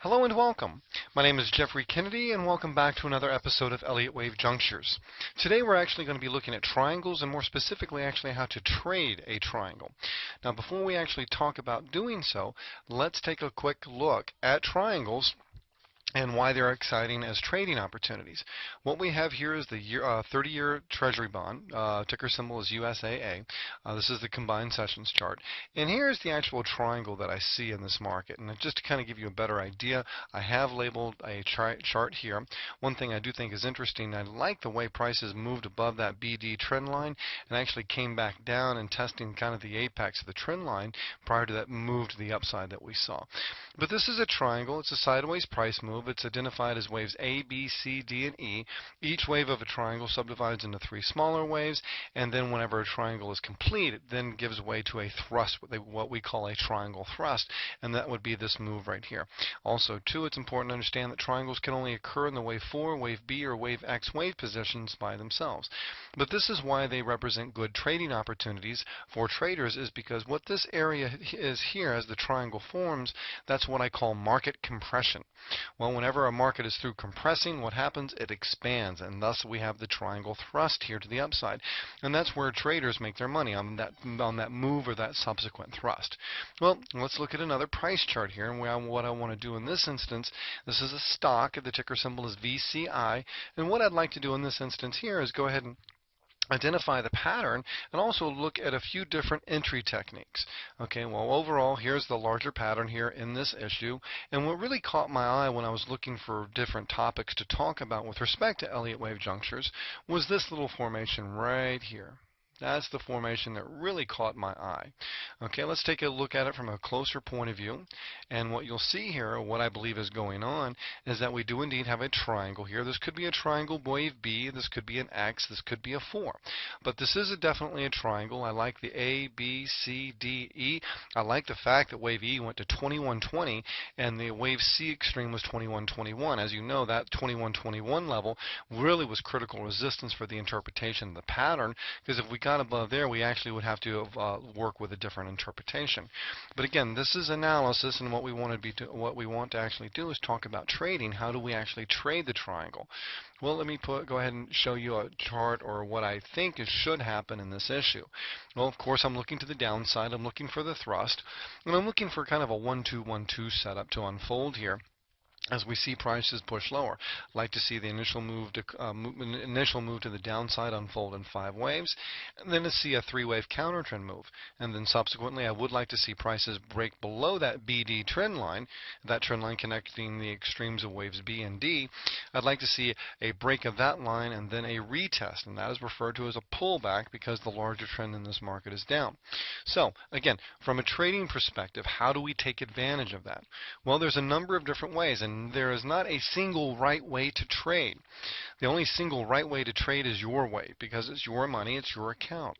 Hello and welcome. My name is Jeffrey Kennedy and welcome back to another episode of Elliott Wave Junctures. Today we're actually going to be looking at triangles and more specifically actually how to trade a triangle. Now before we actually talk about doing so, let's take a quick look at triangles and why they're exciting as trading opportunities. What we have here is the 30-year Treasury bond. Ticker symbol is USAA. This is the combined sessions chart. And here's the actual triangle that I see in this market. And just to kind of give you a better idea, I have labeled a chart here. One thing I do think is interesting, I like the way prices moved above that BD trend line and actually came back down and testing kind of the apex of the trend line prior to that move to the upside that we saw. But this is a triangle. It's a sideways price move. It's identified as waves A, B, C, D, and E. Each wave of a triangle subdivides into 3 smaller waves, and then whenever a triangle is complete, it then gives way to a thrust, what we call a triangle thrust, and that would be this move right here. Also, too, it's important to understand that triangles can only occur in the wave 4, wave B, or wave X wave positions by themselves. But this is why they represent good trading opportunities for traders, is because what this area is here as the triangle forms, that's what I call market compression. Well, whenever a market is through compressing, what happens? It expands, and thus we have the triangle thrust here to the upside. And that's where traders make their money, on that move or that subsequent thrust. Well, let's look at another price chart here. And what I want to do in this instance, this is a stock. The ticker symbol is VCI. And what I'd like to do in this instance here is go ahead and identify the pattern and also look at a few different entry techniques. Okay, well overall here's the larger pattern here in this issue, and what really caught my eye when I was looking for different topics to talk about with respect to Elliott Wave Junctures was this little formation right here. That's the formation that really caught my eye. Okay, let's take a look at it from a closer point of view. And what you'll see here, or what I believe is going on, is that we do indeed have a triangle here. This could be a triangle wave B, this could be an X, this could be a 4. But this is definitely a triangle. I like the A, B, C, D, E. I like the fact that wave E went to 2120 and the wave C extreme was 2121. As you know, that 2121 level really was critical resistance for the interpretation of the pattern, because if we got above there, we actually would have to work with a different interpretation. But again, this is analysis, and what we want to actually do is talk about trading. How do we actually trade the triangle? Well, let me go ahead and show you a chart, or what I think should happen in this issue. Well, of course, I'm looking to the downside. I'm looking for the thrust, and I'm looking for kind of a 1-2-1-2 setup to unfold here as we see prices push lower. I'd like to see the initial move to the downside unfold in 5 waves, and then to see a 3-wave counter trend move. And then subsequently, I would like to see prices break below that BD trend line, that trend line connecting the extremes of waves B and D. I'd like to see a break of that line and then a retest, and that is referred to as a pullback because the larger trend in this market is down. So again, from a trading perspective, how do we take advantage of that? Well, there's a number of different ways, and there is not a single right way to trade. The only single right way to trade is your way, because it's your money, it's your account.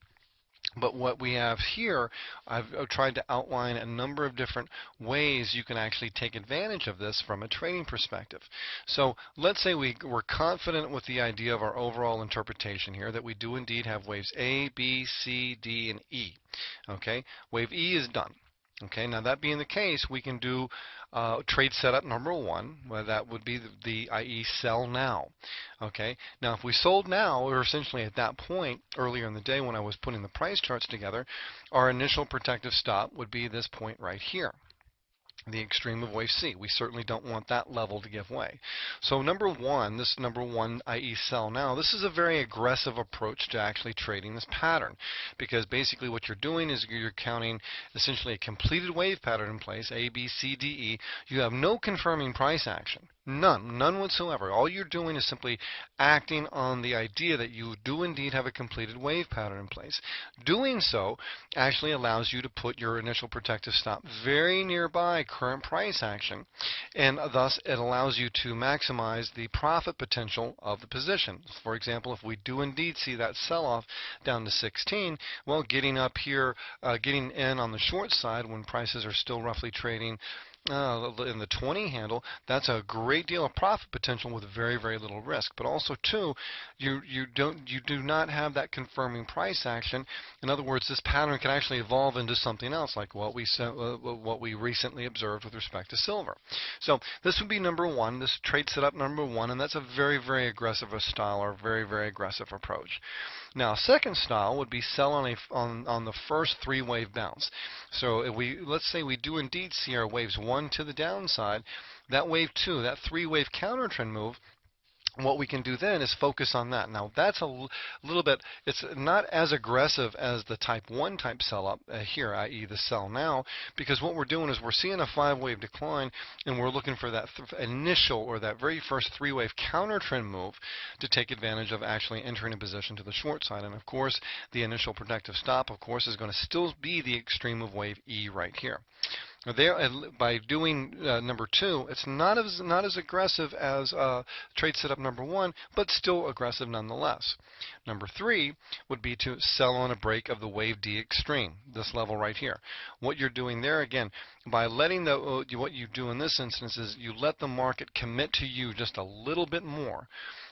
But what we have here, I've tried to outline a number of different ways you can actually take advantage of this from a trading perspective. So let's say we're confident with the idea of our overall interpretation here, that we do indeed have waves A, B, C, D, and E. Okay, wave E is done. Okay, now that being the case, we can do trade setup number 1, well, that would be the i.e. sell now. Okay, now if we sold now, or essentially at that point earlier in the day when I was putting the price charts together, our initial protective stop would be this point right here, the extreme of wave C. We certainly don't want that level to give way. So number 1, i.e. sell now, this is a very aggressive approach to actually trading this pattern, because basically what you're doing is you're counting essentially a completed wave pattern in place, A, B, C, D, E. You have no confirming price action. None whatsoever. All you're doing is simply acting on the idea that you do indeed have a completed wave pattern in place. Doing so actually allows you to put your initial protective stop very nearby current price action, and thus it allows you to maximize the profit potential of the position. For example, if we do indeed see that sell-off down to 16, well, getting up here, getting in on the short side when prices are still roughly trading in the 20 handle, that's a great deal of profit potential with very, very little risk. But also, too, you do not have that confirming price action. In other words, this pattern can actually evolve into something else, like what we recently observed with respect to silver. So this would be number one, this trade setup number one, and that's a very, very aggressive style or very, very aggressive approach. Now, second style would be sell on the first three-wave bounce. So if let's say we do indeed see our waves 1 to the downside, that wave 2, that three-wave counter trend move, what we can do then is focus on that. Now that's a little bit, it's not as aggressive as the type 1 type sell up here, i.e. the sell now, because what we're doing is we're seeing a 5-wave decline and we're looking for that initial or that very first 3-wave counter trend move to take advantage of actually entering a position to the short side. And of course the initial protective stop, of course, is going to still be the extreme of wave E right here. There, by doing number 2, it's not as aggressive as trade setup number 1, but still aggressive nonetheless. Number 3 would be to sell on a break of the wave D extreme, this level right here. What you're doing there, again, by letting what you do in this instance is you let the market commit to you just a little bit more.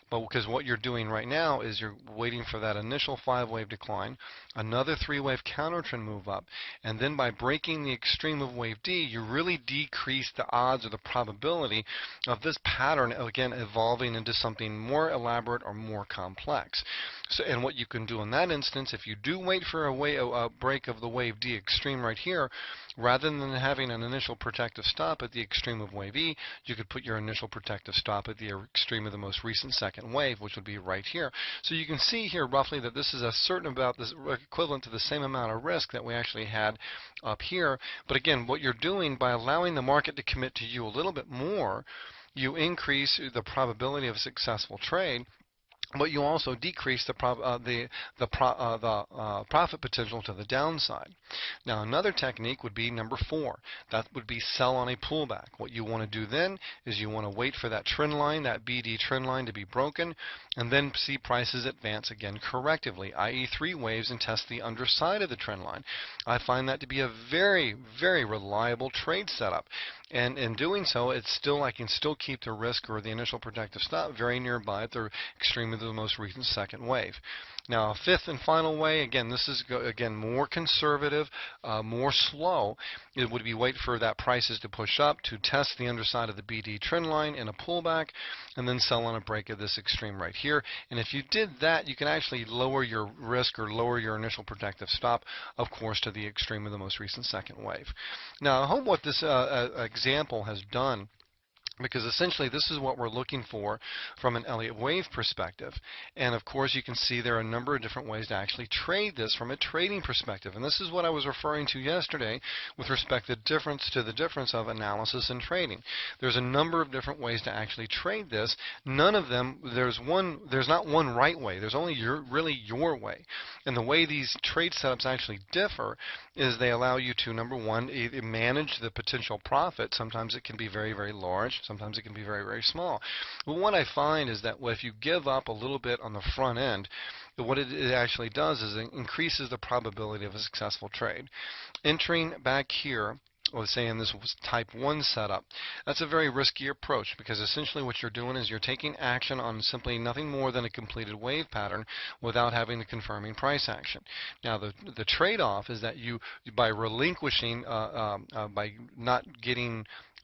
But because what you're doing right now is you're waiting for that initial 5-wave decline, another 3-wave counter trend move up, and then by breaking the extreme of wave D, you really decrease the odds or the probability of this pattern again evolving into something more elaborate or more complex. So, and what you can do in that instance, if you do wait for a break of the wave D extreme right here, rather than having an initial protective stop at the extreme of wave E, you could put your initial protective stop at the extreme of the most recent second wave, which would be right here. So you can see here roughly that this is equivalent to the same amount of risk that we actually had up here. But again, what you're doing by allowing the market to commit to you a little bit more, you increase the probability of a successful trade, but you also decrease the profit potential to the downside. Now, another technique would be number 4. That would be sell on a pullback. What you want to do then is you want to wait for that trend line, that BD trend line, to be broken, and then see prices advance again correctively, i.e. 3 waves, and test the underside of the trend line. I find that to be a very, very reliable trade setup. And in doing so, I can still keep the risk or the initial protective stop very nearby at the extreme of the most recent second wave. Now, a fifth and final way, again, this is more conservative, more slow. It would be wait for that prices to push up to test the underside of the BD trend line in a pullback, and then sell on a break of this extreme right here. And if you did that, you can actually lower your risk or lower your initial protective stop, of course, to the extreme of the most recent second wave. Now, I hope what this example has done, because essentially this is what we're looking for from an Elliott wave perspective. And of course you can see there are a number of different ways to actually trade this from a trading perspective. And this is what I was referring to yesterday with respect to the difference of analysis and trading. There's a number of different ways to actually trade this. None of them, there's not one right way. There's only really your way. And the way these trade setups actually differ is they allow you to, number 1, manage the potential profit. Sometimes it can be very, very large. Sometimes it can be very, very small. But what I find is that if you give up a little bit on the front end, what it actually does is it increases the probability of a successful trade. Entering back here, let's say in this type 1 setup, that's a very risky approach, because essentially what you're doing is you're taking action on simply nothing more than a completed wave pattern without having the confirming price action. Now the trade-off is that you, by relinquishing,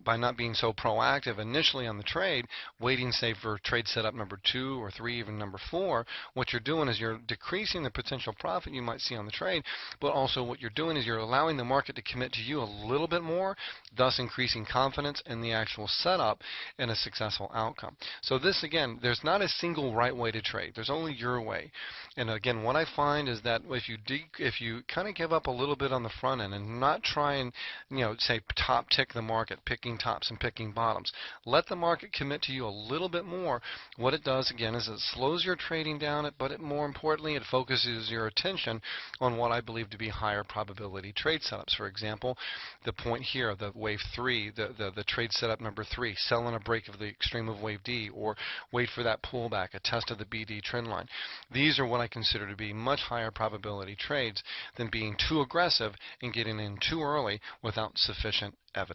by not being so proactive initially on the trade, waiting, say, for trade setup number 2 or 3, even number 4, what you're doing is you're decreasing the potential profit you might see on the trade, but also what you're doing is you're allowing the market to commit to you a little bit more, thus increasing confidence in the actual setup and a successful outcome. So this, again, there's not a single right way to trade. There's only your way. And again, what I find is that if you kind of give up a little bit on the front end and not try and, say, top tick the market, picking tops and picking bottoms, let the market commit to you a little bit more. What it does, again, is it slows your trading down, but more importantly, it focuses your attention on what I believe to be higher probability trade setups. For example, the point here, the wave 3, the trade setup number 3, sell on a break of the extreme of wave D, or wait for that pullback, a test of the BD trend line. These are what I consider to be much higher probability trades than being too aggressive and getting in too early without sufficient evidence.